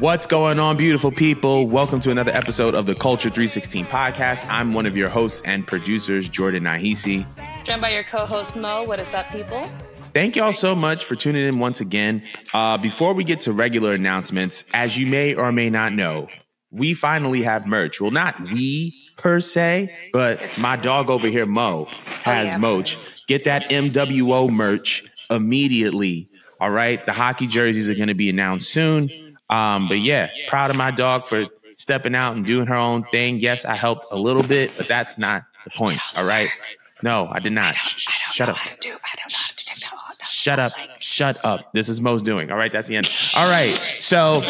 What's going on, beautiful people? Welcome to another episode of the Culture 316 podcast. I'm one of your hosts and producers, Jordan Nahisi. Joined by your co-host, Mo. What is up, people? Thank y'all so much for tuning in once again. Before we get to regular announcements, as you may or may not know, we finally have merch. Well, not we per se, but my dog over here, Mo, has merch. Get that MWO merch immediately. All right. The hockey jerseys are going to be announced soon. But yeah, proud of my dog for stepping out and doing her own thing. Yes, I helped a little bit, but that's not the point. All right. No, I did not. Shut up. Shut up. Shut up. This is Mo's doing. All right. That's the end. All right. So,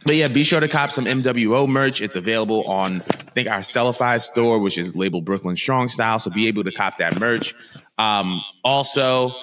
but yeah, be sure to cop some MWO merch. It's available on, I think, our Sellify store, which is labeled Brooklyn Strong Style. So be able to cop that merch. Also,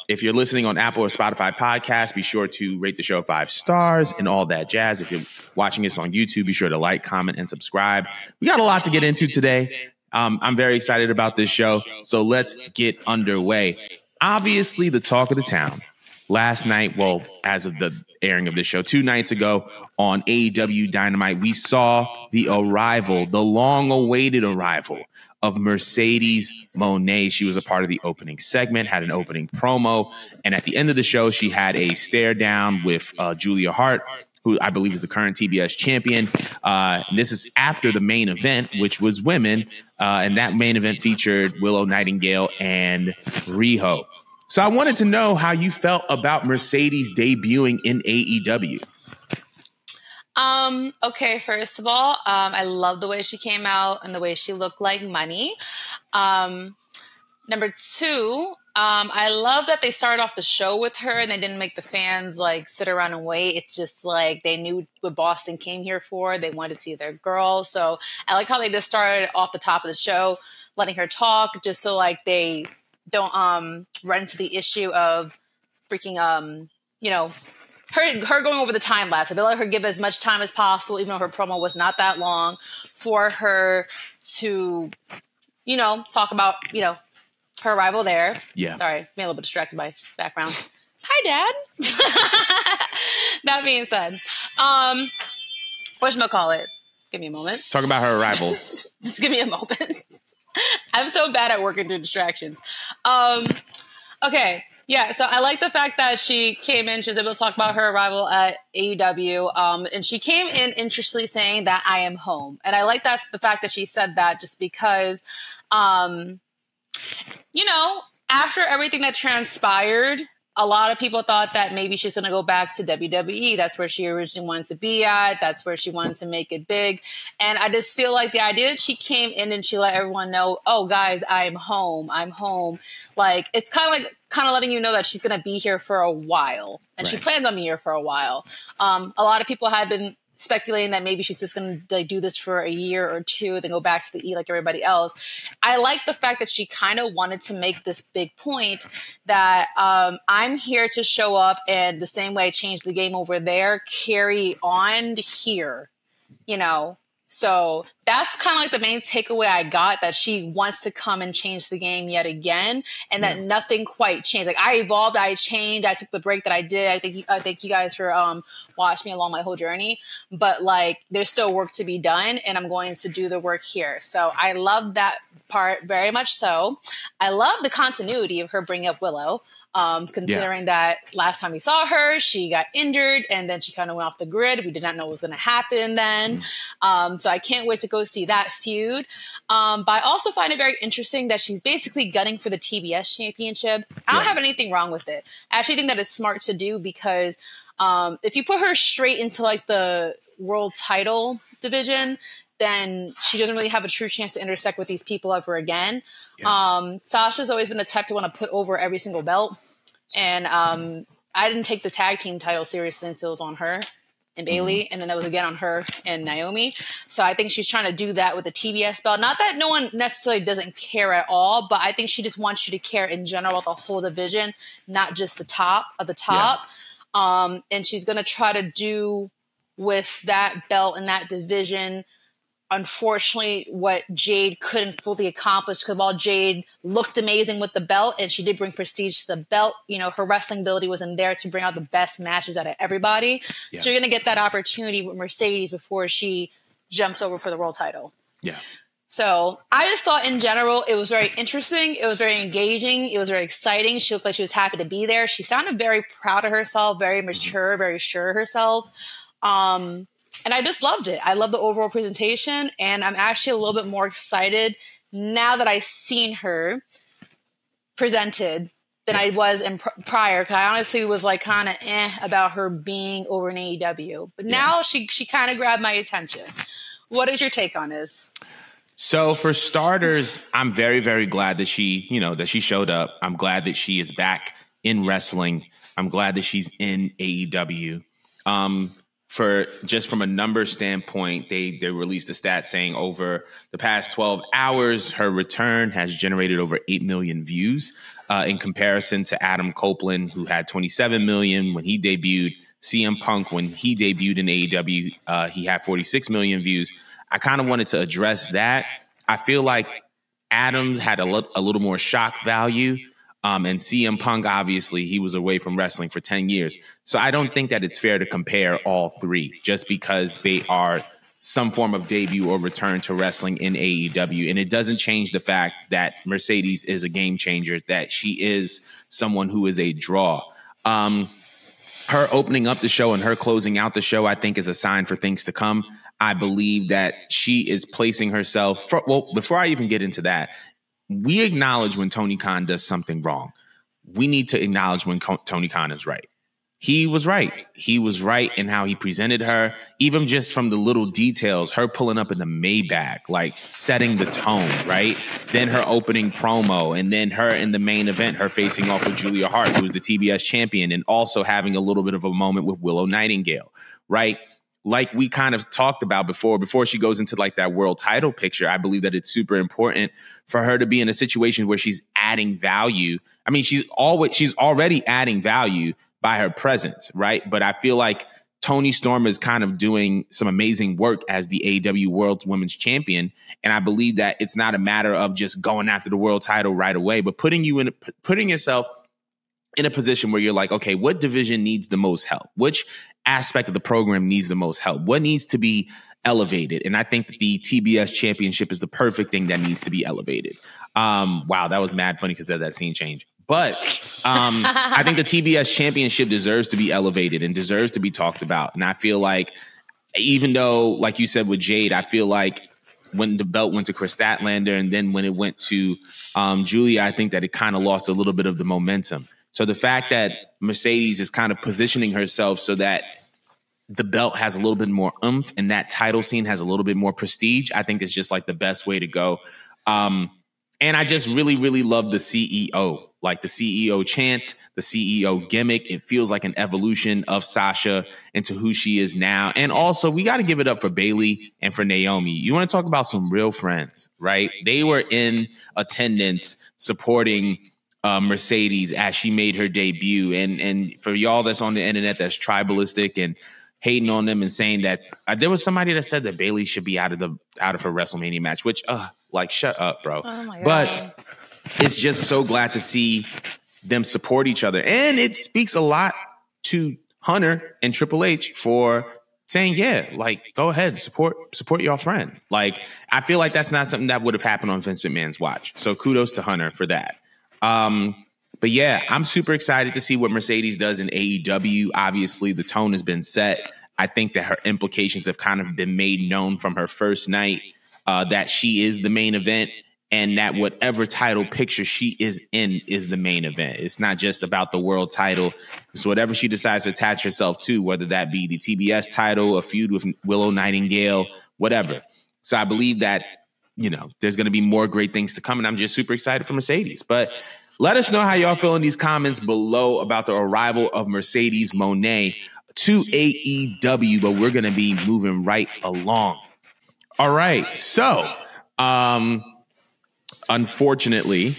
if you're listening on Apple or Spotify podcasts, be sure to rate the show 5 stars and all that jazz. If you're watching us on YouTube, be sure to like, comment, and subscribe. We got a lot to get into today. I'm very excited about this show, so let's get underway. Obviously, the talk of the town last night, well, as of the airing of this show, 2 nights ago on AEW Dynamite, we saw the arrival, the long-awaited arrival of Mercedes Moné. She was a part of the opening segment, had an opening promo, and at the end of the show, she had a stare down with Julia Hart, who I believe is the current TBS champion. And this is after the main event, which was women, and that main event featured Willow Nightingale and Riho. So I wanted to know how you felt about Mercedes debuting in AEW. Okay, first of all, I love the way she came out and the way she looked like money. Number 2, I love that they started off the show with her and they didn't make the fans like sit around and wait. It's just like they knew what Boston came here for. They wanted to see their girl. So I like how they just started off the top of the show, letting her talk just so like they don't run into the issue of freaking her going over the time lapse. They let her give as much time as possible, even though her promo was not that long, for her to, talk about, her arrival there. Yeah. Sorry, I'm a little bit distracted by background. Hi, Dad. That being said, whatchamacallit? Give me a moment. Talk about her arrival. Just give me a moment. I'm so bad at working through distractions. Okay. Yeah, so I like the fact that she came in, she was able to talk about her arrival at AEW, and she came in interestingly saying that I am home. And I like that the fact that she said that just because, after everything that transpired, a lot of people thought that maybe she's going to go back to WWE. That's where she originally wanted to be at. That's where she wanted to make it big. And I just feel like the idea that she came in and she let everyone know, oh, guys, I'm home. I'm home. Like, it's kind of letting you know that she's going to be here for a while. And She plans on being here for a while. A lot of people have been speculating that maybe she's just going to do this for a year or 2, then go back to the E like everybody else. I like the fact that she kind of wanted to make this big point that I'm here to show up and the same way I changed the game over there, carry on here, So that's kind of like the main takeaway I got, that she wants to come and change the game yet again, and that nothing quite changed. Like, I evolved, I changed, I took the break that I did. I thank you guys for watching me along my whole journey. But like, there's still work to be done, and I'm going to do the work here. So I love that part very much. So I love the continuity of her bringing up Willow. Considering that last time we saw her, she got injured and then she kind of went off the grid. We did not know what was going to happen then. So I can't wait to go see that feud. But I also find it very interesting that she's basically gunning for the TBS championship. I don't have anything wrong with it. I actually think that it's smart to do because if you put her straight into like the world title division, then she doesn't really have a true chance to intersect with these people ever again. Sasha's always been the type to want to put over every single belt. And I didn't take the tag team title seriously until it was on her and Bailey, and then it was again on her and Naomi. So I think she's trying to do that with the TBS belt. Not that no one necessarily doesn't care at all, but I think she just wants you to care in general about the whole division, not just the top of the top. And she's going to try to do with that belt and that division unfortunately, what Jade couldn't fully accomplish, because while Jade looked amazing with the belt and she did bring prestige to the belt, you know, her wrestling ability wasn't there to bring out the best matches out of everybody. Yeah. So you're going to get that opportunity with Mercedes before she jumps over for the world title. Yeah. So I just thought in general, it was very interesting. It was very engaging. It was very exciting. She looked like she was happy to be there. She sounded very proud of herself, very mature, very sure of herself. And I just loved it. I love the overall presentation. And I'm actually a little bit more excited now that I've seen her presented than I was in prior. Because I honestly was like kind of about her being over in AEW. But now she kind of grabbed my attention. What is your take on this? So for starters, I'm very, very glad that she showed up. I'm glad that she is back in wrestling. I'm glad that she's in AEW. From a numbers standpoint, they released a stat saying over the past 12 hours, her return has generated over 8 million views in comparison to Adam Copeland, who had 27 million when he debuted. CM Punk, when he debuted in AEW, he had 46 million views. I kind of wanted to address that. I feel like Adam had a little more shock value. And CM Punk, obviously, he was away from wrestling for 10 years. So I don't think that it's fair to compare all three just because they are some form of debut or return to wrestling in AEW. And it doesn't change the fact that Mercedes is a game changer, that she is someone who is a draw. Her opening up the show and her closing out the show, I think, is a sign for things to come. I believe that she is placing herself before I even get into that, we acknowledge when Tony Khan does something wrong. We need to acknowledge when Tony Khan is right. He was right. He was right in how he presented her, even just from the little details, her pulling up in the Maybach, like setting the tone, right? Then her opening promo, and then her in the main event, her facing off with Julia Hart, who was the TBS champion, and also having a little bit of a moment with Willow Nightingale, right? Like we kind of talked about before she goes into like that world title picture, I believe that it's super important for her to be in a situation where she's adding value. I mean, she's already adding value by her presence, right? But I feel like Toni Storm is kind of doing some amazing work as the AEW World Women's Champion. And I believe that it's not a matter of just going after the world title right away, but putting yourself in a position where you're like, okay, what division needs the most help? Which aspect of the program needs the most help? What needs to be elevated? And I think that the TBS championship is the perfect thing that needs to be elevated. Wow, that was mad funny because of that scene change. But I think the TBS championship deserves to be elevated and deserves to be talked about. And I feel like, even though, like you said with Jade, I feel like when the belt went to Chris Statlander and then when it went to Julia, I think that it kind of lost a little bit of the momentum. So the fact that Mercedes is kind of positioning herself so that the belt has a little bit more oomph and that title scene has a little bit more prestige, I think is just like the best way to go. And I just really, really love the CEO, like the CEO chants, the CEO gimmick. It feels like an evolution of Sasha into who she is now. And also, we got to give it up for Bayley and for Naomi. You want to talk about some real friends, right? They were in attendance supporting Mercedes as she made her debut. And for y'all that's on the internet that's tribalistic and hating on them and saying that there was somebody that said that Bayley should be out of her WrestleMania match, which like shut up, bro. Oh my God. But it's just so glad to see them support each other. And it speaks a lot to Hunter and Triple H for saying, yeah, like, go ahead, support your friend. Like, I feel like that's not something that would have happened on Vince McMahon's watch. So kudos to Hunter for that. But yeah, I'm super excited to see what Mercedes does in AEW. Obviously, the tone has been set. I think that her implications have kind of been made known from her first night, that she is the main event and that whatever title picture she is in is the main event. It's not just about the world title. So whatever she decides to attach herself to, whether that be the TBS title, a feud with Willow Nightingale, whatever. So I believe that, you know, there's going to be more great things to come. And I'm just super excited for Mercedes. But let us know how y'all feel in these comments below about the arrival of Mercedes Moné to AEW. But we're going to be moving right along. All right. So, unfortunately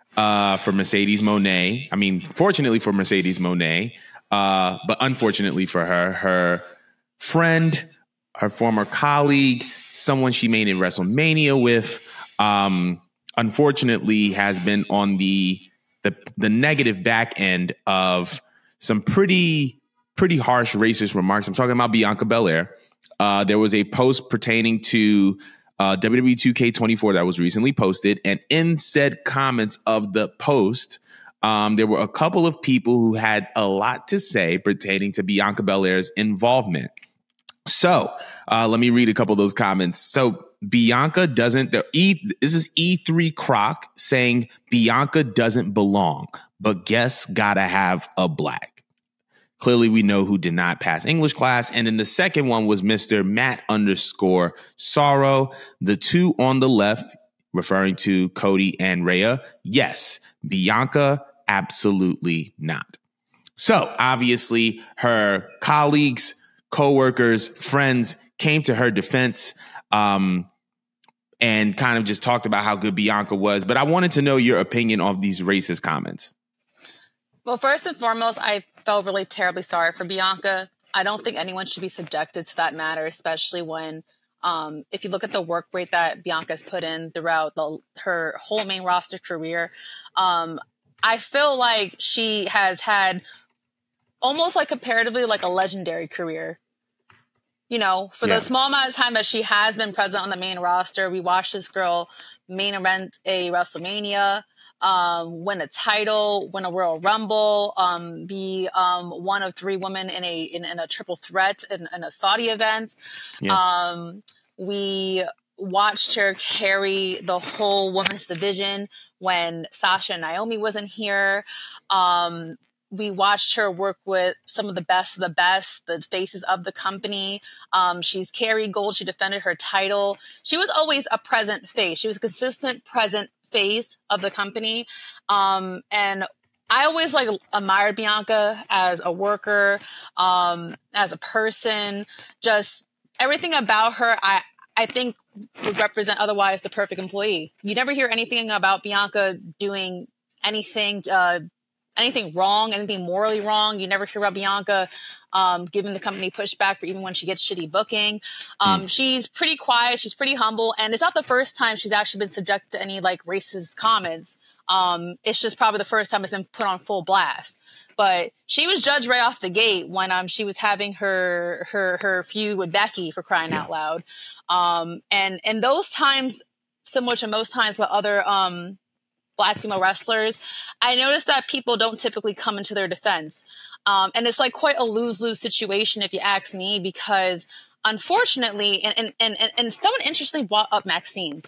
for Mercedes Moné, I mean, fortunately for Mercedes Moné, but unfortunately for her friend, her former colleague, someone she made in WrestleMania with, unfortunately has been on the negative back end of some pretty harsh racist remarks. I'm talking about Bianca Belair. There was a post pertaining to WWE 2K24 that was recently posted, and in said comments of the post, there were a couple of people who had a lot to say pertaining to Bianca Belair's involvement. So let me read a couple of those comments. So Bianca doesn't, this is E3 Croc saying Bianca doesn't belong, but guess gotta have a black. Clearly we know who did not pass English class. And then the second one was Mr. Matt_Sorrow. The two on the left, referring to Cody and Rhea. Yes, Bianca, absolutely not. So obviously her colleagues, co-workers, friends came to her defense and kind of just talked about how good Bianca was. But I wanted to know your opinion on these racist comments. Well, first and foremost, I felt really terribly sorry for Bianca. I don't think anyone should be subjected to that matter, especially when if you look at the work rate that Bianca's put in throughout her whole main roster career. I feel like she has had almost like comparatively like a legendary career. You know, for the small amount of time that she has been present on the main roster, we watched this girl main event a WrestleMania, win a title, win a Royal Rumble, be one of three women in a triple threat in a Saudi event. Yeah. We watched her carry the whole women's division when Sasha and Naomi wasn't here. We watched her work with some of the best, the faces of the company. She's carried gold. She defended her title. She was always a present face. She was a consistent present face of the company. And I always admired Bianca as a worker, as a person, just everything about her. I think would represent otherwise the perfect employee. You never hear anything about Bianca doing anything wrong, anything morally wrong. You never hear about Bianca giving the company pushback for even when she gets shitty booking. She's pretty quiet. She's pretty humble. And it's not the first time she's actually been subjected to any racist comments. It's just probably the first time it's been put on full blast. But she was judged right off the gate when she was having her feud with Becky, for crying out loud. And those times, similar to most times with other Black female wrestlers, I noticed that people don't typically come into their defense. And it's quite a lose-lose situation if you ask me, because unfortunately, and someone interestingly brought up Maxine.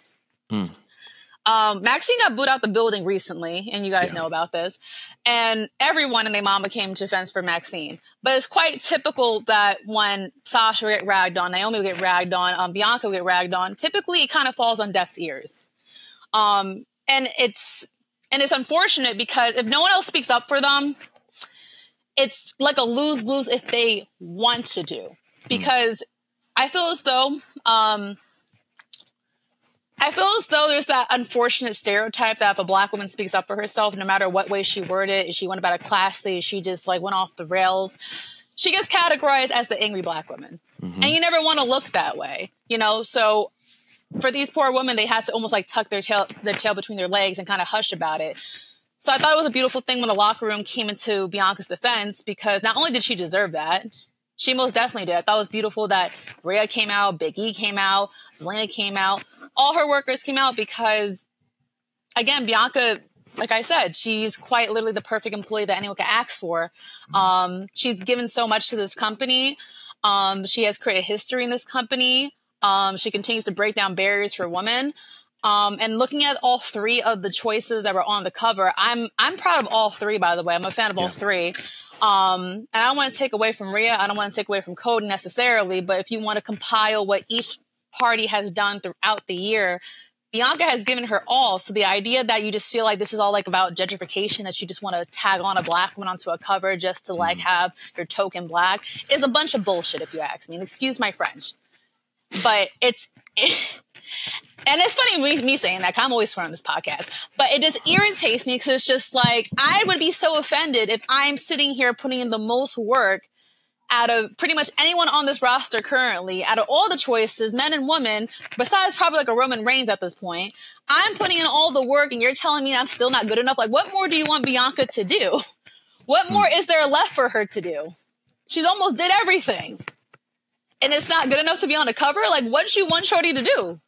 Maxine got booed out the building recently, and you guys know about this. And everyone and their mama came to defense for Maxine. But it's quite typical that when Sasha would get ragged on, Naomi would get ragged on, Bianca would get ragged on, typically it kind of falls on deaf ears. And it's unfortunate because if no one else speaks up for them, it's like a lose-lose if they want to do. Because I feel as though there's that unfortunate stereotype that if a Black woman speaks up for herself, no matter what way she worded, if she went about it classy, she just went off the rails, she gets categorized as the angry Black woman. And you never want to look that way, so for these poor women, they had to almost tuck their tail between their legs and kind of hush about it. So I thought it was a beautiful thing when the locker room came into Bianca's defense, because not only did she deserve that, she most definitely did. I thought it was beautiful that Rhea came out, Big E came out, Zelina came out, all her workers came out, because, again, Bianca, like I said, she's quite literally the perfect employee that anyone can ask for. She's given so much to this company. She has created history in this company. She continues to break down barriers for women. And looking at all three of the choices that were on the cover, I'm proud of all three, by the way. I'm a fan of all three. And I don't want to take away from Rhea. I don't want to take away from Cody necessarily. But if you want to compile what each party has done throughout the year, Bianca has given her all. So the idea that you just feel like this is all about gentrification, that you just want to tag on a Black woman onto a cover just to have your token Black, is a bunch of bullshit, if you ask me. And excuse my French. But and it's funny me saying that, 'cause I'm always swearing on this podcast, but it just irritates me, because it's just I would be so offended if I'm sitting here putting in the most work out of pretty much anyone on this roster currently, out of all the choices, men and women, besides probably like a Roman Reigns at this point, I'm putting in all the work and you're telling me I'm still not good enough. Like, what more do you want Bianca to do? What more is there left for her to do? She's almost did everything. And it's not good enough to be on the cover? Like, what does she want Shorty to do?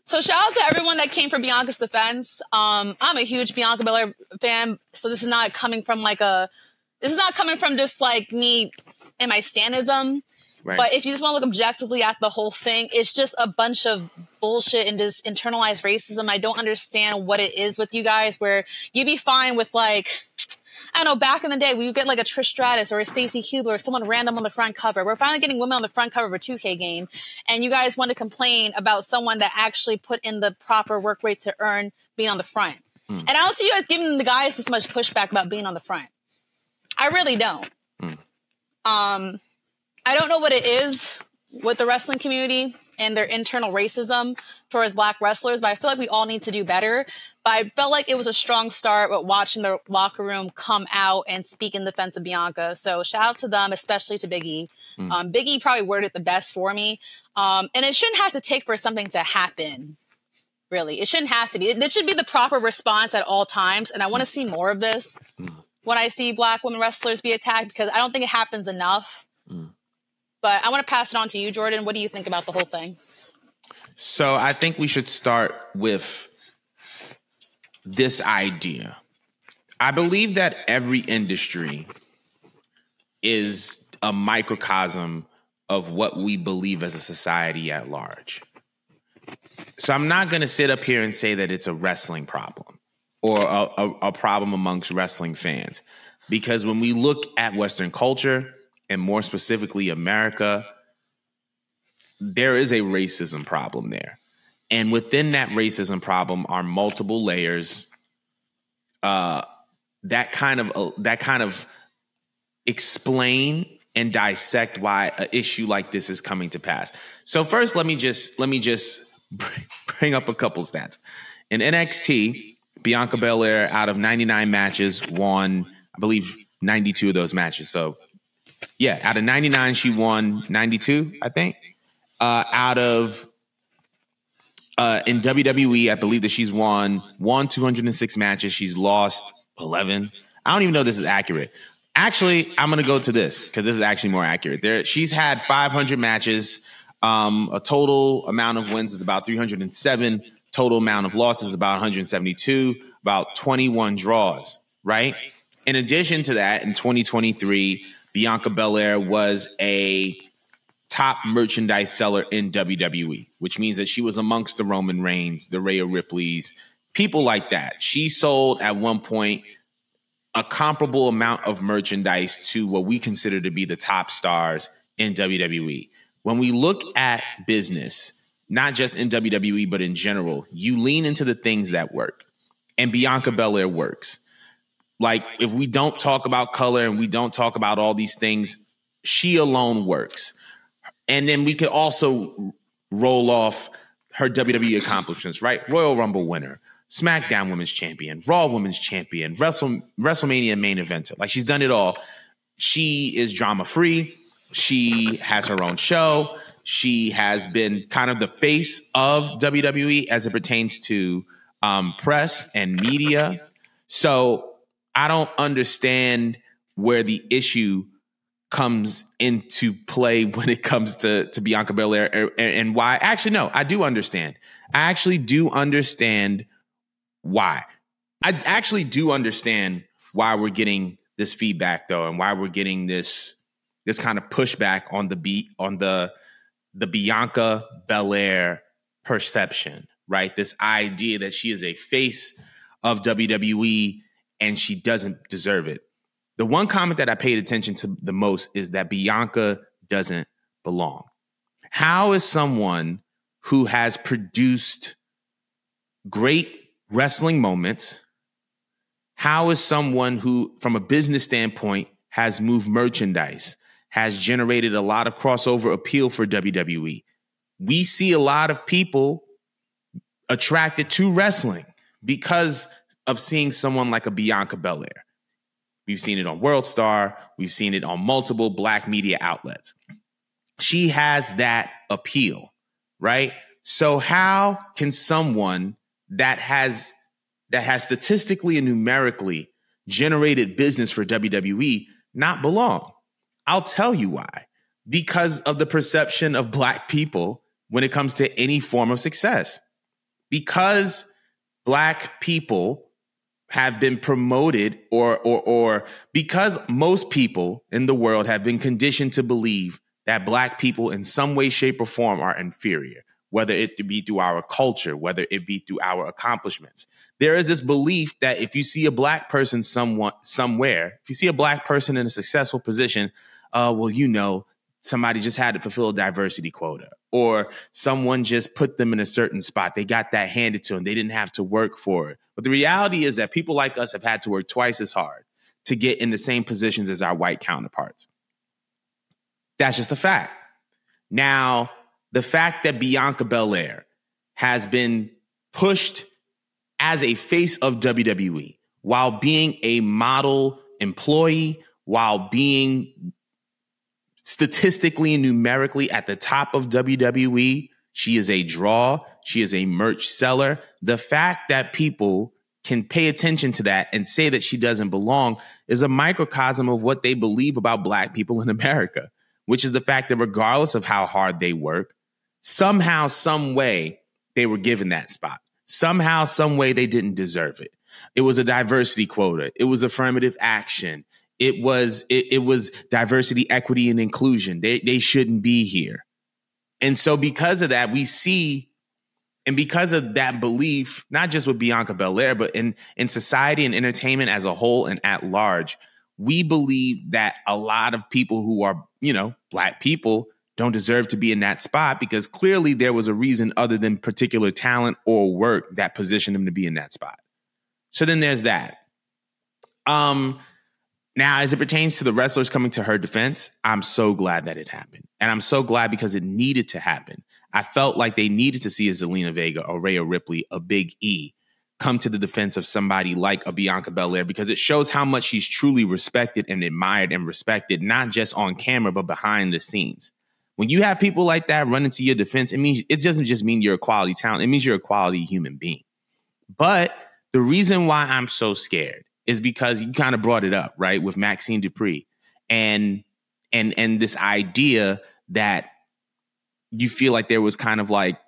So shout out to everyone that came for Bianca's defense. I'm a huge Bianca Belair fan, so this is not coming from just like me and my stanism. Right. But if you just want to look objectively at the whole thing, it's just a bunch of bullshit and this internalized racism. I don't understand what it is with you guys where you'd be fine with like, I don't know, back in the day, we would get like a Trish Stratus or a Stacey Keibler or someone random on the front cover. We're finally getting women on the front cover of a 2K game. And you guys want to complain about someone that actually put in the proper work rate to earn being on the front. And I don't see you guys giving the guys this much pushback about being on the front. I really don't. I don't know what it is with the wrestling community and their internal racism towards black wrestlers, but I feel like we all need to do better. But I felt like it was a strong start with watching the locker room come out and speak in defense of Bianca. So shout out to them, especially to Big E. Big E probably worded it the best for me. And it shouldn't have to take for something to happen. Really, it shouldn't have to be. This should be the proper response at all times. And I want to see more of this when I see black women wrestlers be attacked, because I don't think it happens enough. But I want to pass it on to you, Jordan. What do you think about the whole thing? So I think we should start with this idea. I believe that every industry is a microcosm of what we believe as a society at large. So I'm not going to sit up here and say that it's a wrestling problem or a problem amongst wrestling fans, because when we look at Western culture, and more specifically America, there is a racism problem there. And within that racism problem are multiple layers that kind of explain and dissect why an issue like this is coming to pass. So first, let me just bring up a couple stats. In NXT, Bianca Belair, out of 99 matches, won, I believe, 92 of those matches. So yeah, out of 99, she won 92, I think. In WWE, I believe that she's won 206 matches. She's lost 11. I don't even know if this is accurate. Actually, I'm going to go to this because this is actually more accurate. She's had 500 matches. A total amount of wins is about 307. Total amount of losses is about 172. About 21 draws, right? In addition to that, in 2023, Bianca Belair was a top merchandise seller in WWE, which means that she was amongst the Roman Reigns, the Rhea Ripleys, people like that. She sold at one point a comparable amount of merchandise to what we consider to be the top stars in WWE. When we look at business, not just in WWE, but in general, you lean into the things that work. And Bianca Belair works. Like, if we don't talk about color and we don't talk about all these things, she alone works. And then we could also roll off her WWE accomplishments, right? Royal Rumble winner, SmackDown Women's Champion, Raw Women's Champion, WrestleMania main eventer. Like, she's done it all. She is drama-free. She has her own show. She has been kind of the face of WWE as it pertains to press and media. So I don't understand where the issue comes into play when it comes to Bianca Belair and why. Actually, no, I do understand. I actually do understand why. I actually do understand why we're getting this feedback, though, and why we're getting this kind of pushback on the Bianca Belair perception, right? This idea that she is a face of WWE and she doesn't deserve it. The one comment that I paid attention to the most is that Bianca doesn't belong. How is someone who has produced great wrestling moments, how is someone who, from a business standpoint, has moved merchandise, has generated a lot of crossover appeal for WWE? We see a lot of people attracted to wrestling because of seeing someone like a Bianca Belair. We've seen it on World Star. We've seen it on multiple Black media outlets. She has that appeal, right? So how can someone that has statistically and numerically generated business for WWE not belong? I'll tell you why. Because of the perception of Black people when it comes to any form of success. Because Black people have been promoted or because most people in the world have been conditioned to believe that Black people in some way, shape, or form are inferior, whether it be through our culture, whether it be through our accomplishments. There is this belief that if you see a Black person somewhere, if you see a Black person in a successful position, well, you know, somebody just had to fulfill a diversity quota, or someone just put them in a certain spot. They got that handed to them. They didn't have to work for it. But the reality is that people like us have had to work twice as hard to get in the same positions as our white counterparts. That's just a fact. Now, the fact that Bianca Belair has been pushed as a face of WWE while being a model employee, while being statistically and numerically at the top of WWE, she is a draw. She is a merch seller. The fact that people can pay attention to that and say that she doesn't belong is a microcosm of what they believe about Black people in America, which is the fact that regardless of how hard they work, somehow, some way, they were given that spot. Somehow, some way, they didn't deserve it. It was a diversity quota. It was affirmative action. It was diversity, equity, and inclusion. They shouldn't be here. And so because of that, we see, and because of that belief, not just with Bianca Belair, but in society and entertainment as a whole and at large, we believe that a lot of people who are, you know, Black people don't deserve to be in that spot because clearly there was a reason other than particular talent or work that positioned them to be in that spot. So then there's that. Now, as it pertains to the wrestlers coming to her defense, I'm so glad that it happened. And I'm so glad because it needed to happen. I felt like they needed to see a Zelina Vega, a Rhea Ripley, a Big E come to the defense of somebody like a Bianca Belair because it shows how much she's truly respected and admired and respected, not just on camera, but behind the scenes. When you have people like that running to your defense, it doesn't just mean you're a quality talent. It means you're a quality human being. But the reason why I'm so scared is because you kind of brought it up, right, with Maxine Dupree and this idea that you feel like there was kind of like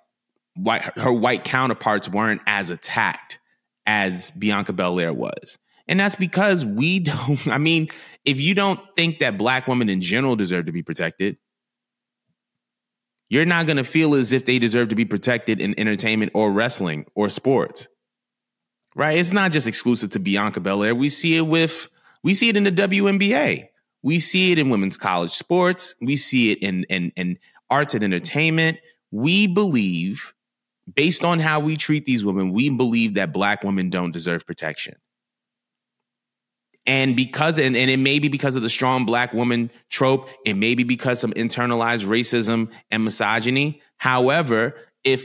her white counterparts weren't as attacked as Bianca Belair was. And that's because we don't, if you don't think that Black women in general deserve to be protected, you're not going to feel as if they deserve to be protected in entertainment or wrestling or sports. Right? It's not just exclusive to Bianca Belair. We see it in the WNBA. We see it in women's college sports. We see it in arts and entertainment. We believe, based on how we treat these women, we believe that Black women don't deserve protection. And it may be because of the strong Black woman trope. It may be because of internalized racism and misogyny. However, if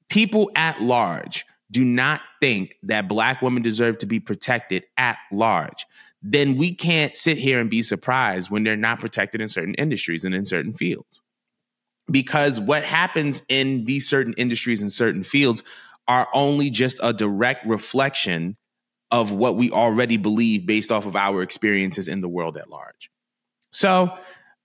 people at large do not think that Black women deserve to be protected at large, then we can't sit here and be surprised when they're not protected in certain industries and in certain fields. Because what happens in these certain industries and certain fields are only just a direct reflection of what we already believe based off of our experiences in the world at large. So,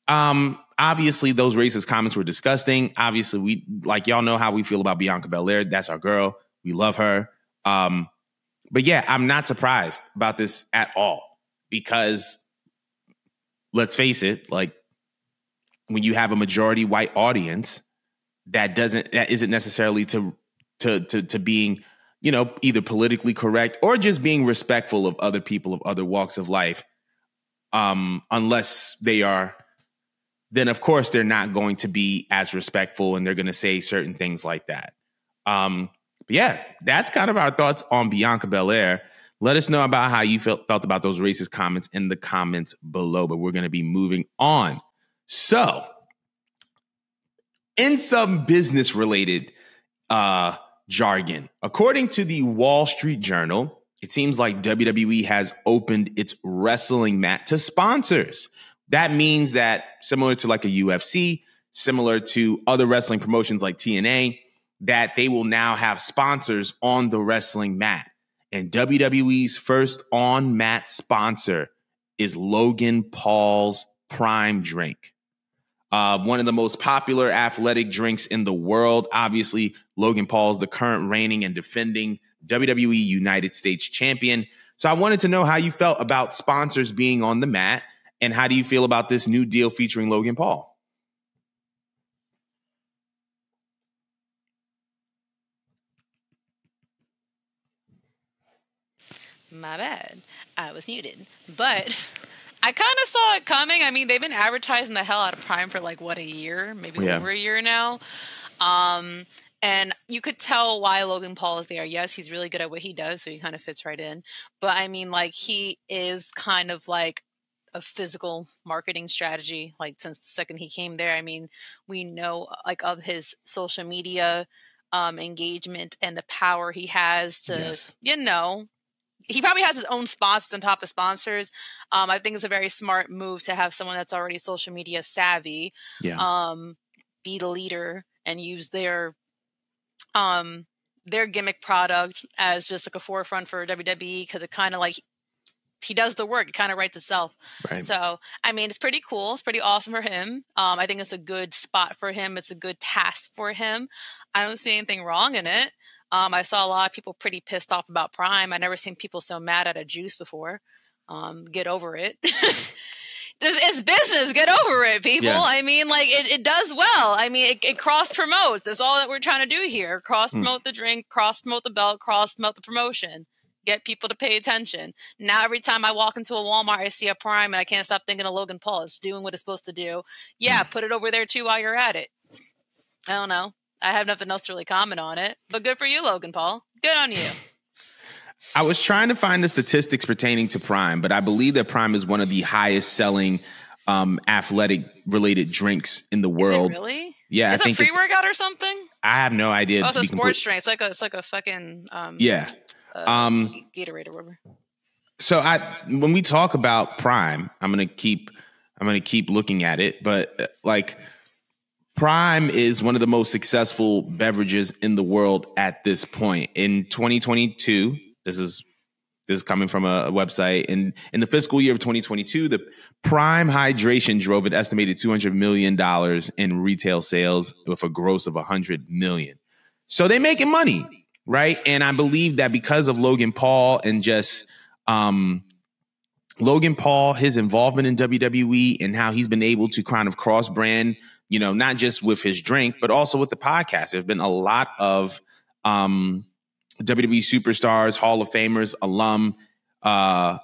obviously, those racist comments were disgusting. Obviously, y'all know how we feel about Bianca Belair. That's our girl. We love her. But yeah, I'm not surprised about this at all because let's face it, like when you have a majority white audience that isn't necessarily to being, you know, either politically correct or just being respectful of other people of other walks of life, unless they are, then of course they're not going to be as respectful and they're going to say certain things like that. But yeah, that's kind of our thoughts on Bianca Belair. Let us know about how you felt about those racist comments in the comments below, but we're going to be moving on. So, in some business-related jargon, according to the Wall Street Journal, it seems like WWE has opened its wrestling mat to sponsors. That means that similar to like a UFC, similar to other wrestling promotions like TNA, that they will now have sponsors on the wrestling mat. And WWE's first on-mat sponsor is Logan Paul's Prime drink. One of the most popular athletic drinks in the world. Obviously, Logan Paul is the current reigning and defending WWE United States champion. So I wanted to know how you felt about sponsors being on the mat, and how do you feel about this new deal featuring Logan Paul? My bad. I was muted. But I kind of saw it coming. I mean, they've been advertising the hell out of Prime for like, what, a year? Maybe over a year now. And you could tell why Logan Paul is there. Yes, he's really good at what he does, so he kind of fits right in. But I mean, like, he is kind of like a physical marketing strategy. Like, since the second he came there, I mean, we know like of his social media engagement and the power he has to, you know, he probably has his own sponsors on top of sponsors. I think it's a very smart move to have someone that's already social media savvy, be the leader and use their gimmick product as just like a forefront for WWE, because it kind of like, he does the work. It kind of writes itself. Right. So, I mean, it's pretty cool. It's pretty awesome for him. I think it's a good spot for him. It's a good task for him. I don't see anything wrong in it. I saw a lot of people pretty pissed off about Prime. I've never seen people so mad at a juice before. Get over it. It's business. Get over it, people. Yeah. I mean, like, it does well. I mean, it cross-promotes. That's all that we're trying to do here. Cross-promote the drink, cross-promote the belt, cross-promote the promotion. Get people to pay attention. Now, every time I walk into a Walmart, I see a Prime, and I can't stop thinking of Logan Paul. It's doing what it's supposed to do. Yeah, put it over there, too, while you're at it. I don't know. I have nothing else to really comment on it. But good for you, Logan Paul. Good on you. I was trying to find the statistics pertaining to Prime, but I believe that Prime is one of the highest selling athletic-related drinks in the world. Is it really? Yeah, is I think it pre-workout or something? I have no idea. Oh, it's a sports drink. It's like a fucking Gatorade or whatever. So when we talk about Prime, I'm gonna keep looking at it, but like, Prime is one of the most successful beverages in the world at this point. In 2022, this is coming from a website. In the fiscal year of 2022, the Prime Hydration drove an estimated $200 million in retail sales with a gross of $100 million. So they're making money, right? And I believe that because of Logan Paul and just Logan Paul, his involvement in WWE and how he's been able to kind of cross-brand, you know, not just with his drink, but also with the podcast. There's been a lot of WWE superstars, Hall of Famers, alum that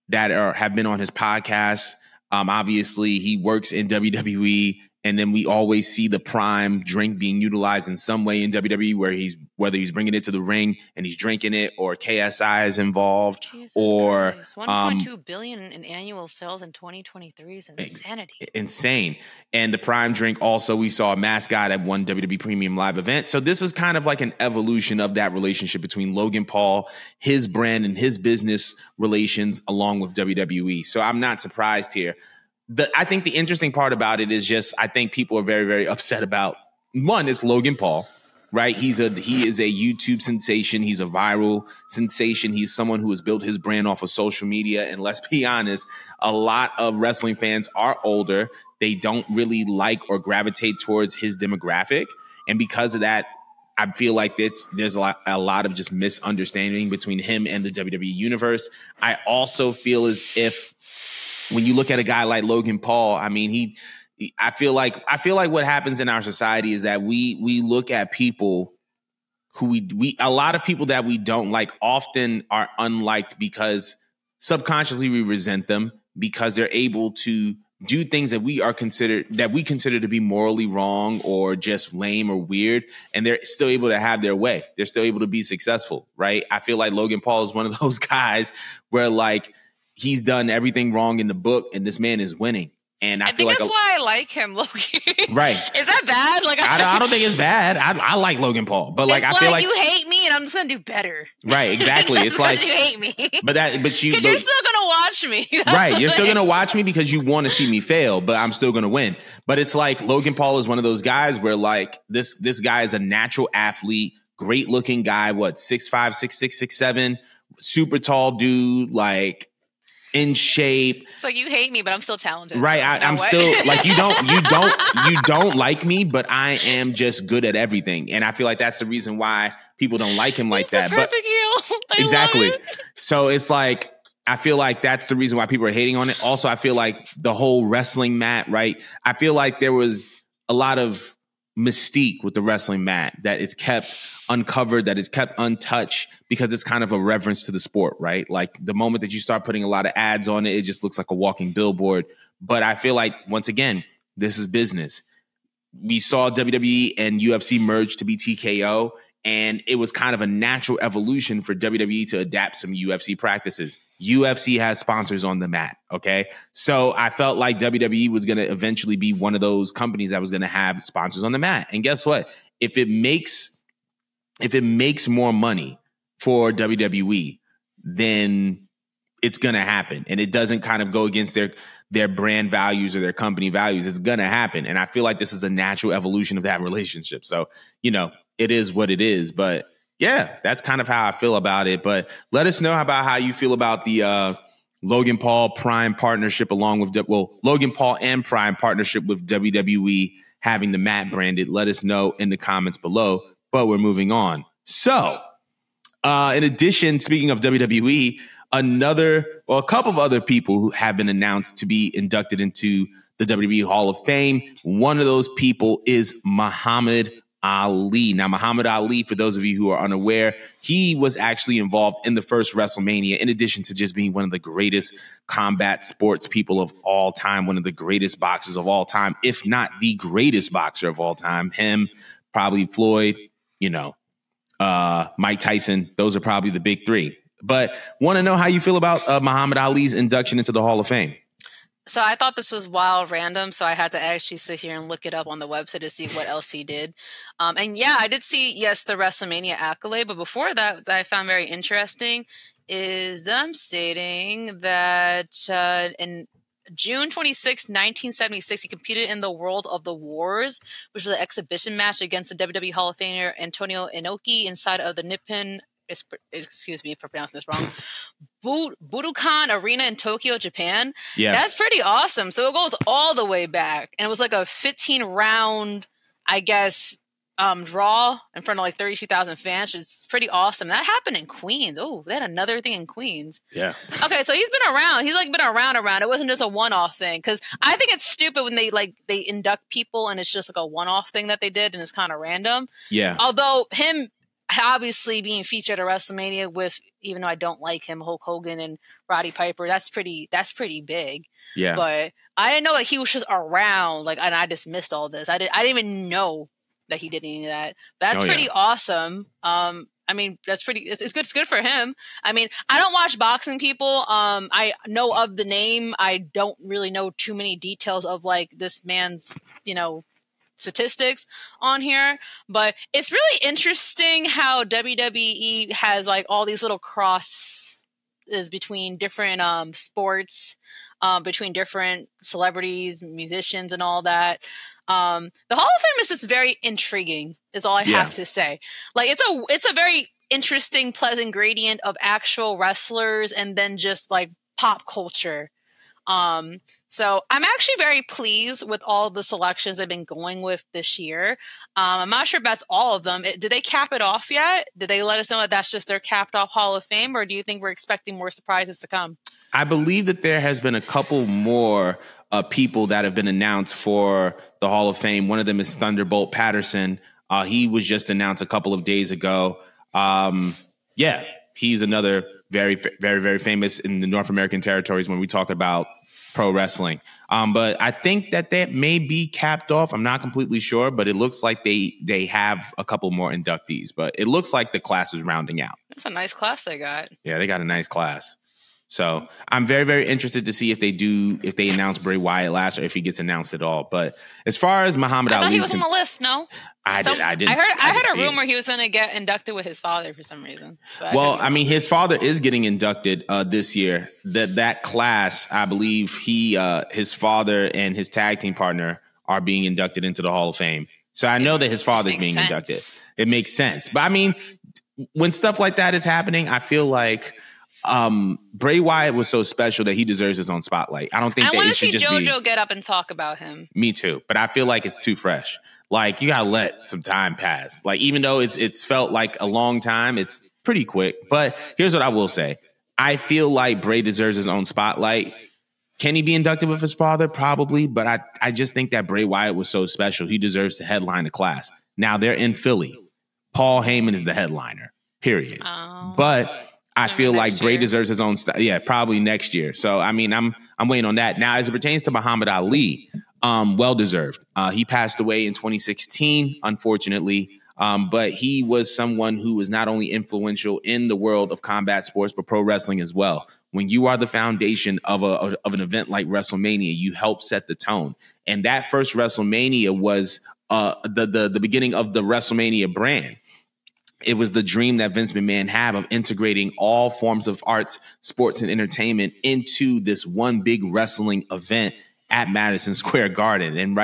have been on his podcast. Obviously, he works in WWE, and then we always see the Prime drink being utilized in some way in WWE, whether he's bringing it to the ring and he's drinking it, or KSI is involved, Jesus or Christ. $1.2 billion in annual sales in 2023 is insanity. Insane. And the Prime drink also, we saw a mascot at one WWE Premium Live event. So this is kind of like an evolution of that relationship between Logan Paul, his brand and his business relations, along with WWE. So I'm not surprised here. I think the interesting part about it is just, I think people are very, very upset about, one, it's Logan Paul, right? He is a YouTube sensation. He's a viral sensation. He's someone who has built his brand off of social media. And let's be honest, a lot of wrestling fans are older. They don't really like or gravitate towards his demographic. And because of that, I feel like there's a lot of just misunderstanding between him and the WWE universe. I also feel as if, when you look at a guy like Logan Paul, I mean, I feel like what happens in our society is that we look at people who a lot of people that we don't like often are unliked because subconsciously we resent them because they're able to do things that we consider to be morally wrong or just lame or weird, and they're still able to have their way. They're still able to be successful, right? I feel like Logan Paul is one of those guys where, like, he's done everything wrong in the book, and this man is winning. And I feel think like that's why I like him, Logan. Right. Is that bad? Like I don't think it's bad. I like Logan Paul, but like I feel like you hate me, and I'm just gonna do better. Right, exactly. It's like you hate me, but you because you're still gonna watch me. Right, you're still gonna watch me because you want to see me fail, but I'm still gonna win. But it's like Logan Paul is one of those guys where like this guy is a natural athlete, great looking guy. What 6'5", 6'6", 6'7", super tall dude, like in shape. So you hate me, but I'm still talented. Right. So I'm still like, you don't like me, but I am just good at everything. And I feel like that's the reason why people don't like him like that. Perfect heel. Exactly. Love it. So it's like, I feel like that's the reason why people are hating on it. Also, I feel like the whole wrestling mat, right? I feel like there was a lot of mystique with the wrestling mat that it's kept uncovered, that it's kept untouched because it's kind of a reverence to the sport, right? Like the moment that you start putting a lot of ads on it, it just looks like a walking billboard. But I feel like, once again, this is business. We saw WWE and UFC merge to be TKO, and it was kind of a natural evolution for WWE to adapt some UFC practices. UFC has sponsors on the mat, okay? So I felt like WWE was going to eventually be one of those companies that was going to have sponsors on the mat. And guess what? If it makes more money for WWE, then it's going to happen. And it doesn't kind of go against their brand values or their company values. It's going to happen. And I feel like this is a natural evolution of that relationship. So, it is what it is. But yeah, that's kind of how I feel about it. But let us know about how you feel about the Logan Paul Prime partnership Logan Paul and Prime partnership with WWE having the mat branded. Let us know in the comments below. But we're moving on. So in addition, speaking of WWE, a couple of other people who have been announced to be inducted into the WWE Hall of Fame. One of those people is Muhammad Ali. Now, Muhammad Ali, for those of you who are unaware, he was actually involved in the first WrestleMania, in addition to just being one of the greatest combat sports people of all time, one of the greatest boxers of all time, if not the greatest boxer of all time. Him, probably Floyd, Mike Tyson. Those are probably the big three. But want to know how you feel about Muhammad Ali's induction into the Hall of Fame? So I thought this was wild random, so I had to actually sit here and look it up on the website to see what else he did. And yeah, I did see, the WrestleMania accolade, but before that I found very interesting is them stating that in June 26, 1976, he competed in the World of the Wars, which was an exhibition match against the WWE Hall of Famer Antonio Inoki inside of the Nippon, excuse me for pronouncing this wrong, Budokan Arena in Tokyo, Japan. Yeah. That's pretty awesome. So it goes all the way back. And it was like a 15-round, I guess, draw in front of like 32,000 fans. It's pretty awesome. That happened in Queens. Oh, they had another thing in Queens. Yeah. Okay, so he's been around. He's like been around. It wasn't just a one-off thing. Because I think it's stupid when they induct people and it's just like a one-off thing that they did and it's kind of random. Yeah. Although him obviously being featured at WrestleMania with, even though I don't like him, Hulk Hogan and Roddy Piper, that's pretty big. Yeah. But I didn't know that he was just around, and I just missed all this. I didn't even know that he did any of that. That's pretty awesome. I mean, that's pretty. It's good. It's good for him. I mean, I don't watch boxing, people. I know of the name. I don't really know too many details of this man's, statistics on here, but it's really interesting how WWE has all these little crosses between different sports, between different celebrities, musicians, and all that. The Hall of Fame is just very intriguing, is all I have to say. It's a very interesting, pleasant gradient of actual wrestlers and then just pop culture. So I'm actually very pleased with all the selections they've been going with this year. I'm not sure if that's all of them. Did they cap it off yet? Did they let us know that that's just their capped off Hall of Fame, or do you think we're expecting more surprises to come? I believe that there has been a couple more people that have been announced for the Hall of Fame. One of them is Thunderbolt Patterson. He was just announced a couple of days ago. He's another very, very, very famous in the North American territories when we talk about pro wrestling. But I think that may be capped off. I'm not completely sure, but it looks like they have a couple more inductees. But it looks like the class is rounding out. That's a nice class they got. Yeah, they got a nice class. So I'm very, very interested to see if they announce Bray Wyatt last or if he gets announced at all. But as far as Muhammad Ali, I thought he was on the list. No, I didn't. I heard a rumor he was going to get inducted with his father for some reason. Well, I mean, his father is getting inducted this year. That class, I believe his father and his tag team partner are being inducted into the Hall of Fame. So I know that his father's being inducted. It makes sense. But I mean, when stuff like that is happening, I feel like Bray Wyatt was so special that he deserves his own spotlight. I don't think that it should just be. I want to see JoJo get up and talk about him. Me too, but I feel like it's too fresh. Like, you gotta let some time pass. Like, even though it's felt like a long time, it's pretty quick. But here's what I will say: I feel like Bray deserves his own spotlight. Can he be inducted with his father? Probably, but I just think that Bray Wyatt was so special. He deserves to headline the class. Now they're in Philly. Paul Heyman is the headliner. Period. But I feel like Bray deserves his own probably next year. So I mean, I'm waiting on that. Now, as it pertains to Muhammad Ali, well deserved. He passed away in 2016, unfortunately. But he was someone who was not only influential in the world of combat sports, but pro wrestling as well. When you are the foundation of an event like WrestleMania, you help set the tone. And that first WrestleMania was the beginning of the WrestleMania brand. It was the dream that Vince McMahon had of integrating all forms of arts, sports, and entertainment into this one big wrestling event at Madison Square Garden. And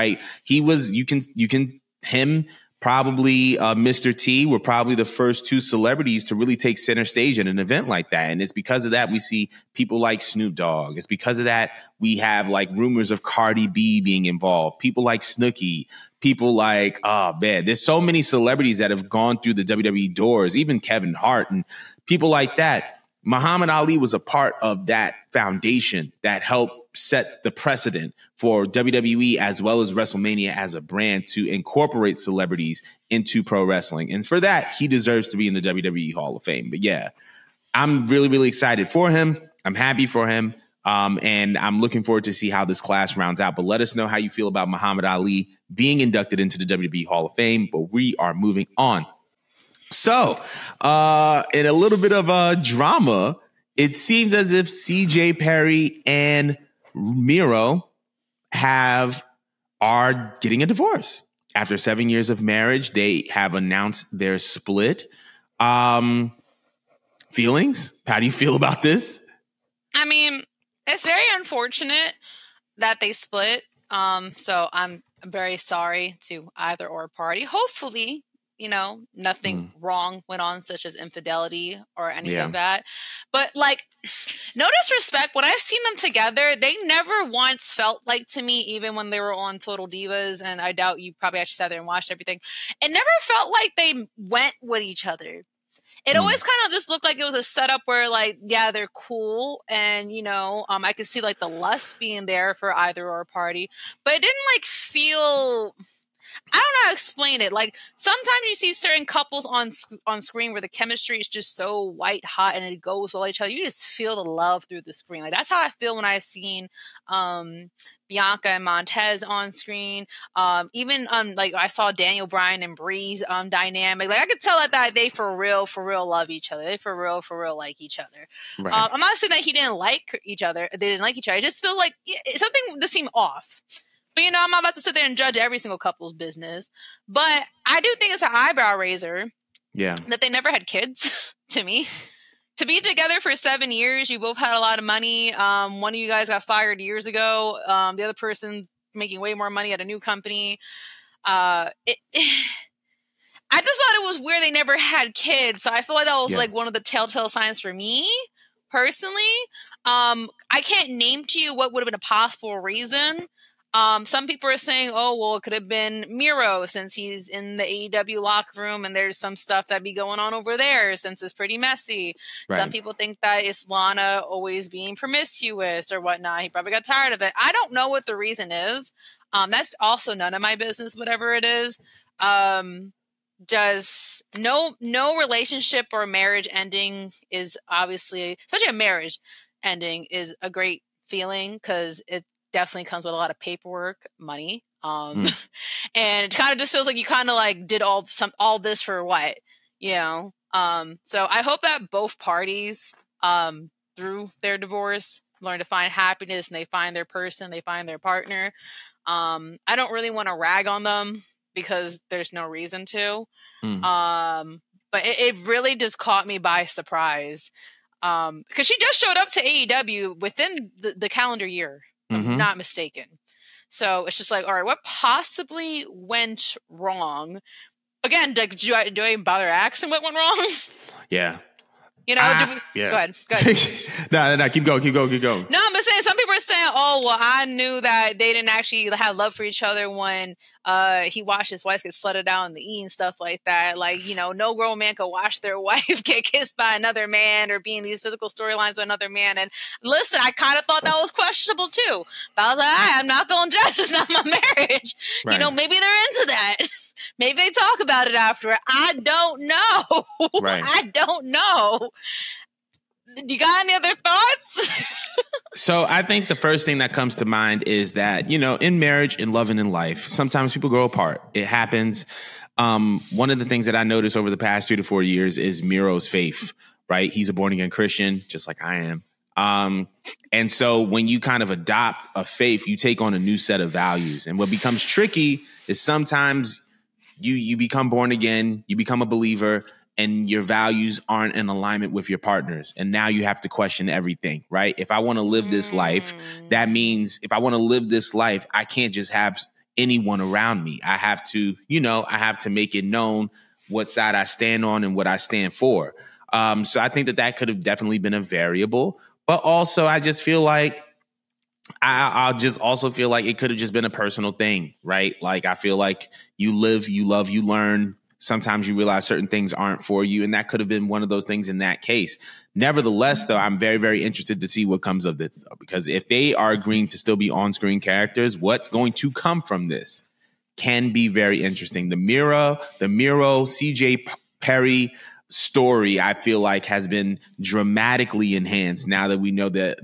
him, probably Mr. T were probably the first two celebrities to really take center stage in an event like that. And it's because of that we see people like Snoop Dogg. It's because of that we have like rumors of Cardi B being involved, people like Snooki, people like, oh man, there's so many celebrities that have gone through the WWE doors, even Kevin Hart and people like that. Muhammad Ali was a part of that foundation that helped set the precedent for WWE as well as WrestleMania as a brand to incorporate celebrities into pro wrestling. And for that, he deserves to be in the WWE Hall of Fame. But yeah, I'm really, really excited for him. I'm happy for him. And I'm looking forward to see how this class rounds out. But let us know how you feel about Muhammad Ali being inducted into the WWE Hall of Fame. But we are moving on. So, in a little bit of drama, it seems as if CJ Perry and Miro are getting a divorce. After 7 years of marriage, they have announced their split. Feelings? How do you feel about this? I mean, it's very unfortunate that they split. So I'm very sorry to either or party. Hopefully, nothing wrong went on, such as infidelity or any of that. But like, no disrespect, when I've seen them together, they never once felt like, to me, even when they were on Total Divas, and I doubt you probably actually sat there and watched everything, it never felt like they went with each other. It always kind of just looked like it was a setup where, like, yeah, they're cool, and I could see like the lust being there for either or party, but it didn't like feel. I don't know how to explain it. Like, sometimes you see certain couples on screen where the chemistry is just so white hot and it goes well with each other. You just feel the love through the screen. Like, that's how I feel when I've seen Bianca and Montez on screen. Even like I saw Daniel Bryan and Bree's dynamic. Like, I could tell that they for real love each other. They for real like each other. Right. I'm not saying that he didn't like each other. They didn't like each other. I just feel like something just seemed off. But, I'm not about to sit there and judge every single couple's business. But I do think it's an eyebrow raiser. Yeah. That they never had kids, to me. To be together for 7 years, you both had a lot of money. One of you guys got fired years ago. The other person making way more money at a new company. I just thought it was weird they never had kids. So I feel like that was like one of the telltale signs for me, personally. I can't name to you what would have been a possible reason. Some people are saying, oh, well, it could have been Miro since he's in the AEW locker room and there's some stuff that be going on over there since it's pretty messy. Right. Some people think that it's Lana always being promiscuous or whatnot. He probably got tired of it. I don't know what the reason is. That's also none of my business, whatever it is. Just no relationship or marriage ending is obviously, especially a marriage ending, is a great feeling because it definitely comes with a lot of paperwork, money, and it kind of just feels like you kind of like did all this for what, So I hope that both parties through their divorce, learn to find happiness, and they find their person, they find their partner. I don't really want to rag on them because there's no reason to. But it really just caught me by surprise. Because she just showed up to AEW within the calendar year, if I'm not mistaken. So it's just like, all right, what possibly went wrong? Again, do I even bother asking what went wrong? Yeah. You know, yeah. Go ahead. No, keep going. No, I'm just saying, some people are saying, oh, well, I knew that they didn't actually have love for each other when he watched his wife get slutted down in the E and stuff like that. Like, you know, no grown man could watch their wife get kissed by another man or be in these physical storylines with another man. And listen, I kind of thought that was questionable too. But I was like, I'm not going to judge. It's not my marriage. Right. You know, maybe they're into that. Maybe they talk about it after. I don't know. Right. I don't know. You got any other thoughts? So I think the first thing that comes to mind is that, you know, in marriage, in love, and in life, sometimes people grow apart. It happens. One of the things that I noticed over the past 3 to 4 years is Miro's faith, right? He's a born again Christian, just like I am. And so when you kind of adopt a faith, you take on a new set of values. And what becomes tricky is sometimes you become born again, you become a believer, and your values aren't in alignment with your partners. And now you have to question everything, right? If I want to live this life, that means if I want to live this life, I can't just have anyone around me. I have to, I have to make it known what side I stand on and what I stand for. So I think that could have definitely been a variable. But also, I just feel like I'll just also feel like it could have just been a personal thing, right? Like, I feel like you live, you love, you learn. Sometimes you realize certain things aren't for you. And that could have been one of those things in that case. Nevertheless, though, I'm very, very interested to see what comes of this, though, because if they are agreeing to still be on-screen characters, what's going to come from this can be very interesting. The Miro, CJ Perry story, I feel like, has been dramatically enhanced now that we know that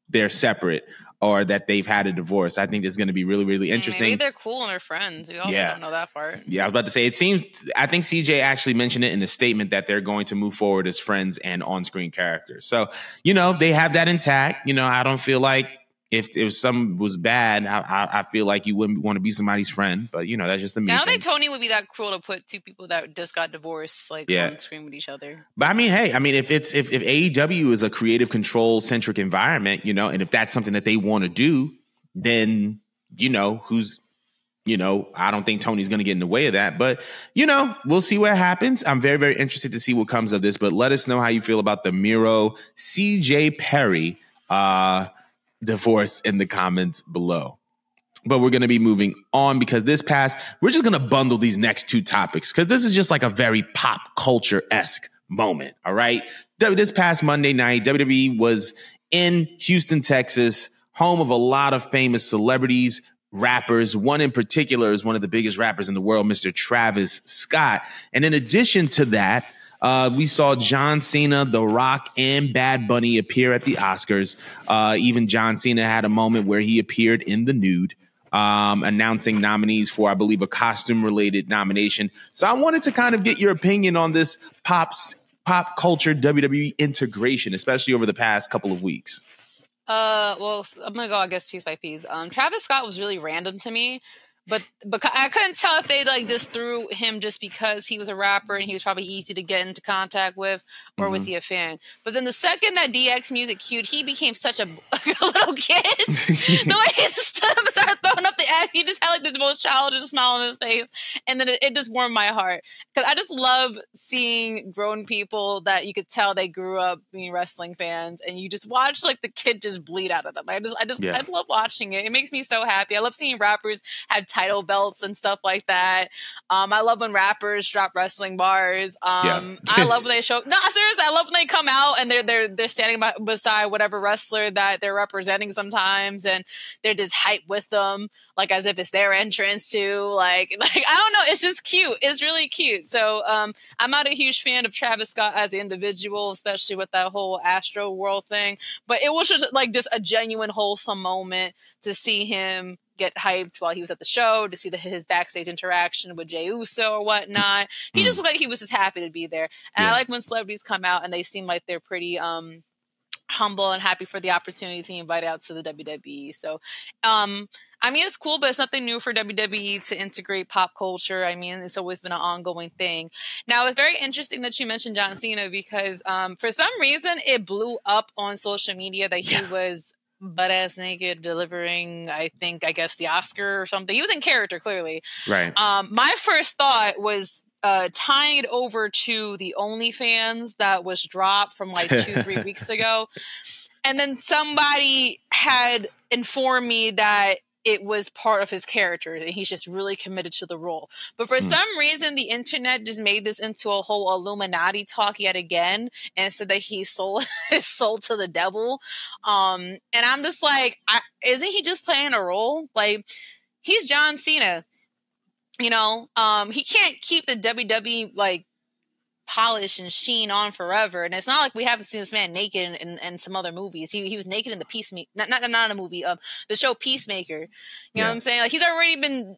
they're separate or that they've had a divorce. I think it's going to be really, really interesting. Maybe they're cool and they're friends. We also don't know that part. Yeah, I was about to say, I think CJ actually mentioned it in a statement that they're going to move forward as friends and on-screen characters. So, they have that intact. I don't feel like if something was bad, I feel like you wouldn't want to be somebody's friend. But, that's just the me. I don't think Tony would be that cruel to put two people that just got divorced on screen with each other. But I mean, hey, if AEW is a creative control centric environment, and if that's something that they want to do, then, I don't think Tony's going to get in the way of that. But, we'll see what happens. I'm very, very interested to see what comes of this. But let us know how you feel about the Miro CJ Perry divorce in the comments below. But we're going to be moving on because we're just going to bundle these next two topics because this is just like a very pop culture-esque moment. All right. This past Monday night, WWE was in Houston, Texas, home of a lot of famous celebrities, rappers. One in particular is one of the biggest rappers in the world, Mr. Travis Scott. And in addition to that, we saw John Cena, The Rock, and Bad Bunny appear at the Oscars. Even John Cena had a moment where he appeared in the nude, announcing nominees for, I believe, a costume-related nomination. So I wanted to kind of get your opinion on this pop culture WWE integration, especially over the past couple of weeks. Well, I'm going to go, I guess, piece by piece. Travis Scott was really random to me. But I couldn't tell if they just threw him just because he was a rapper and he was probably easy to get into contact with, or was he a fan? But then the second that DX music cued, he became such a little kid. The way he stood up and started throwing up the act, he just had the most childish smile on his face, and then it just warmed my heart because I just love seeing grown people that you could tell they grew up being wrestling fans, and you just watch the kid just bleed out of them. I love watching it. It makes me so happy. I love seeing rappers have title belts and stuff like that. I love when rappers drop wrestling bars. I love when they show. No, seriously, I love when they come out and they're standing beside whatever wrestler that they're representing sometimes, and they're just hyped with them, as if it's their entrance to. I don't know. It's just cute. It's really cute. So I'm not a huge fan of Travis Scott as an individual, especially with that whole Astro World thing. But it was just a genuine, wholesome moment to see him get hyped while he was at the show, to see his backstage interaction with Jey Uso or whatnot. He just looked like he was just happy to be there. And I like when celebrities come out and they seem like they're pretty humble and happy for the opportunity to be invited out to the WWE. So, I mean, it's cool, but it's nothing new for WWE to integrate pop culture. I mean, it's always been an ongoing thing. Now, it's very interesting that you mentioned John Cena because for some reason it blew up on social media that he was butt-ass naked delivering, I guess, the Oscar or something. He was in character, clearly. Right. My first thought was tying it over to the OnlyFans that was dropped from like 2-3 weeks ago. And then somebody had informed me that it was part of his character and he's just really committed to the role. But for some reason, the internet just made this into a whole Illuminati talk yet again and said that he sold his soul to the devil. And I'm just like, isn't he just playing a role? Like, he's John Cena. You know, he can't keep the WWE like polish and sheen on forever. And it's not like we haven't seen this man naked in some other movies. He was naked in the Peacemaker, not in a movie, the show Peacemaker. You know what I'm saying? Like, he's already been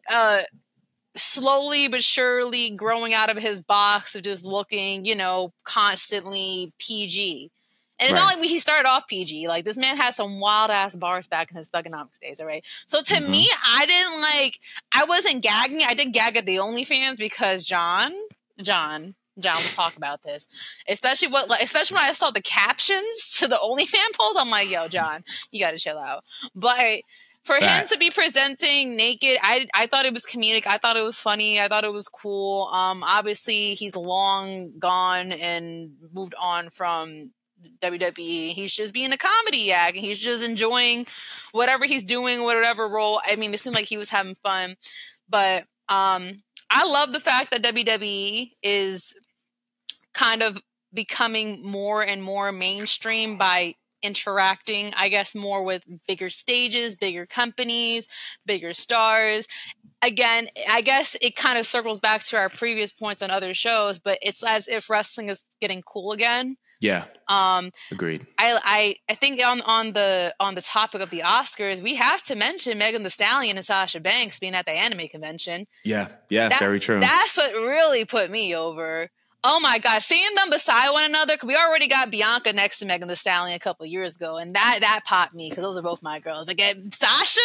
slowly but surely growing out of his box of just looking, you know, constantly PG. And it's not like he started off PG. Like, this man has some wild ass bars back in his Thugonomics days, all right? So to me, I wasn't gagging. I did gag at the OnlyFans because John, we'll talk about this. Especially when I saw the captions to the OnlyFans post, I'm like, yo, John, you gotta chill out. But for him to be presenting naked, I thought it was comedic. I thought it was funny. I thought it was cool. Obviously, he's long gone and moved on from WWE. He's just being a comedy act and he's just enjoying whatever he's doing, whatever role. I mean, it seemed like he was having fun. But I love the fact that WWE is kind of becoming more and more mainstream by interacting, I guess, more with bigger stages, bigger companies, bigger stars. Again, I guess it kind of circles back to our previous points on other shows, but it's as if wrestling is getting cool again. Yeah. Agreed. I think on the topic of the Oscars, we have to mention Megan Thee Stallion and Sasha Banks being at the anime convention. Yeah, very true. That's what really put me over. Oh my God, seeing them beside one another, because we already got Bianca next to Megan Thee Stallion a couple of years ago, and that popped me, because those are both my girls. Like, Sasha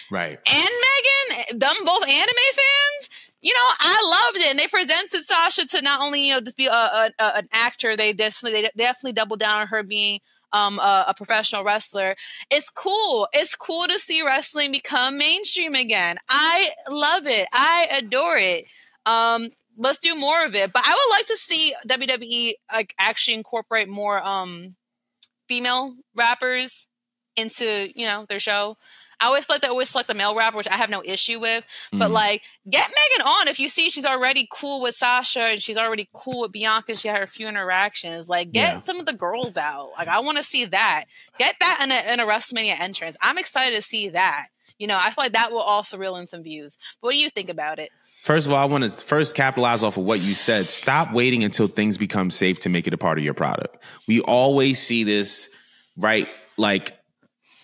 and Megan, them both anime fans, you know, I loved it. And they presented Sasha to not only, you know, just be an actor, they definitely doubled down on her being a professional wrestler. It's cool. It's cool to see wrestling become mainstream again. I love it. I adore it. Let's do more of it. But I would like to see WWE like actually incorporate more female rappers into, you know, their show. I always feel like they always select the male rapper, which I have no issue with. But like, get Megan on if you see she's already cool with Sasha and she's already cool with Bianca and she had a few interactions. Like, get some of the girls out. Like, I want to see that. Get that in a WrestleMania entrance. I'm excited to see that. You know, I feel like that will also reel in some views. But what do you think about it? First of all, I want to first capitalize off of what you said. Stop waiting until things become safe to make it a part of your product. We always see this, right? Like,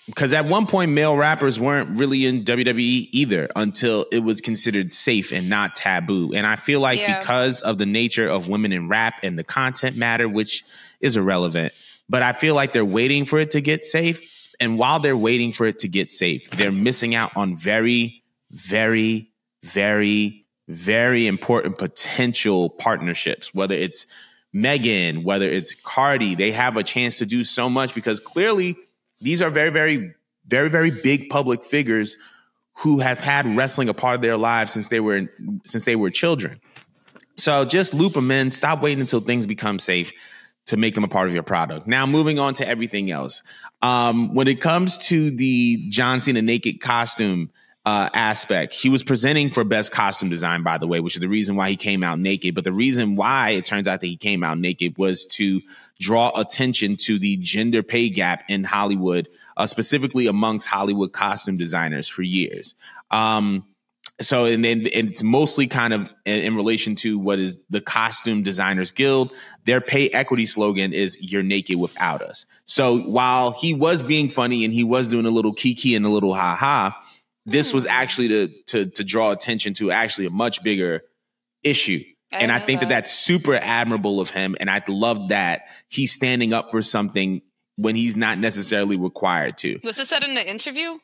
because at one point, male rappers weren't really in WWE either until it was considered safe and not taboo. And I feel like because of the nature of women in rap and the content matter, which is irrelevant, but I feel like they're waiting for it to get safe. And while they're waiting for it to get safe, they're missing out on very, very, very, very important potential partnerships, whether it's Megan, whether it's Cardi. They have a chance to do so much because clearly these are very, very, very, very big public figures who have had wrestling a part of their lives since they were children. So just loop them in. Stop waiting until things become safe to make them a part of your product. Now, moving on to everything else. When it comes to the John Cena naked costume aspect, he was presenting for best costume design, by the way, which is the reason why he came out naked. But the reason why it turns out that he came out naked was to draw attention to the gender pay gap in Hollywood, specifically amongst Hollywood costume designers for years. So, and it's mostly kind of in relation to what is the Costume Designers Guild. Their pay equity slogan is "You're naked without us." So while he was being funny and he was doing a little kiki and a little ha ha, this was actually to draw attention to actually a much bigger issue. And I think that that's super admirable of him. And I love that he's standing up for something when he's not necessarily required to. Was this said in the interview?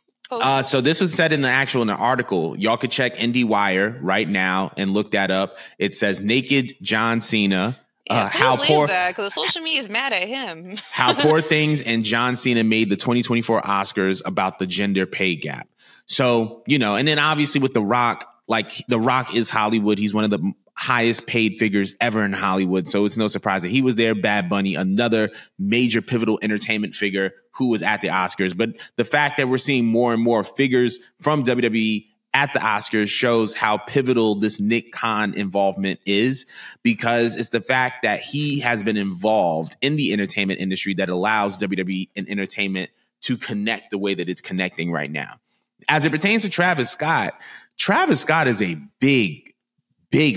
So this was said in an article. Y'all could check IndieWire right now and look that up. It says naked John Cena. Yeah, how poor that because social media is mad at him. How Poor Things and John Cena made the 2024 Oscars about the gender pay gap. So, and then obviously with The Rock, like The Rock is Hollywood. He's one of the highest paid figures ever in Hollywood. So it's no surprise that he was there. Bad Bunny, another major pivotal entertainment figure who was at the Oscars. But the fact that we're seeing more and more figures from WWE at the Oscars shows how pivotal this Nick Khan involvement is, because it's the fact that he has been involved in the entertainment industry that allows WWE and entertainment to connect the way that it's connecting right now. As it pertains to Travis Scott is a big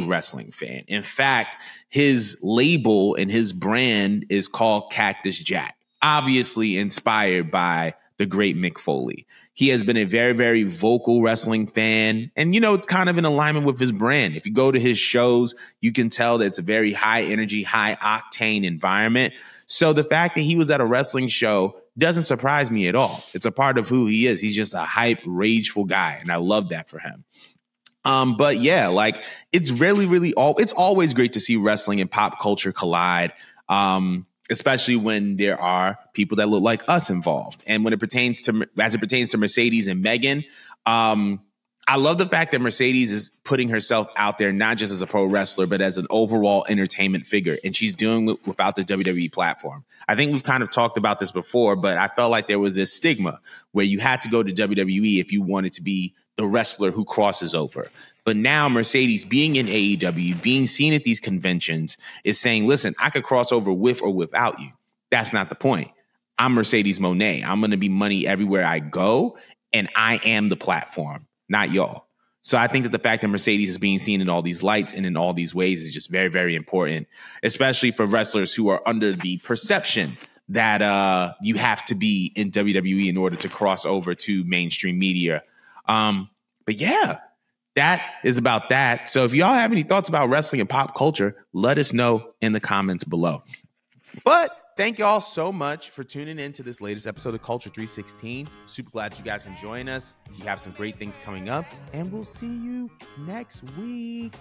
wrestling fan. In fact, his label and his brand is called Cactus Jack, obviously inspired by the great Mick Foley. He has been a very, very vocal wrestling fan. And, it's kind of in alignment with his brand. If you go to his shows, you can tell that it's a very high energy, high octane environment. So the fact that he was at a wrestling show doesn't surprise me at all. It's a part of who he is. He's just a hype, rageful guy. And I love that for him. But yeah, like it's really, it's always great to see wrestling and pop culture collide. Especially when there are people that look like us involved. And when as it pertains to Mercedes and Megan, I love the fact that Mercedes is putting herself out there, not just as a pro wrestler, but as an overall entertainment figure. And she's doing it without the WWE platform. I think we've kind of talked about this before, but I felt like there was this stigma where you had to go to WWE if you wanted to be the wrestler who crosses over. But now Mercedes being in AEW, being seen at these conventions, is saying, listen, I could cross over with or without you. That's not the point. I'm Mercedes Moné. I'm going to be money everywhere I go, and I am the platform, not y'all. So I think that the fact that Mercedes is being seen in all these lights and in all these ways is just very, very important, especially for wrestlers who are under the perception that you have to be in WWE in order to cross over to mainstream media. But yeah, that is about that. So if y'all have any thoughts about wrestling and pop culture, let us know in the comments below. But thank y'all so much for tuning in to this latest episode of Culture 316. Super glad you guys are enjoying us. We have some great things coming up, and we'll see you next week.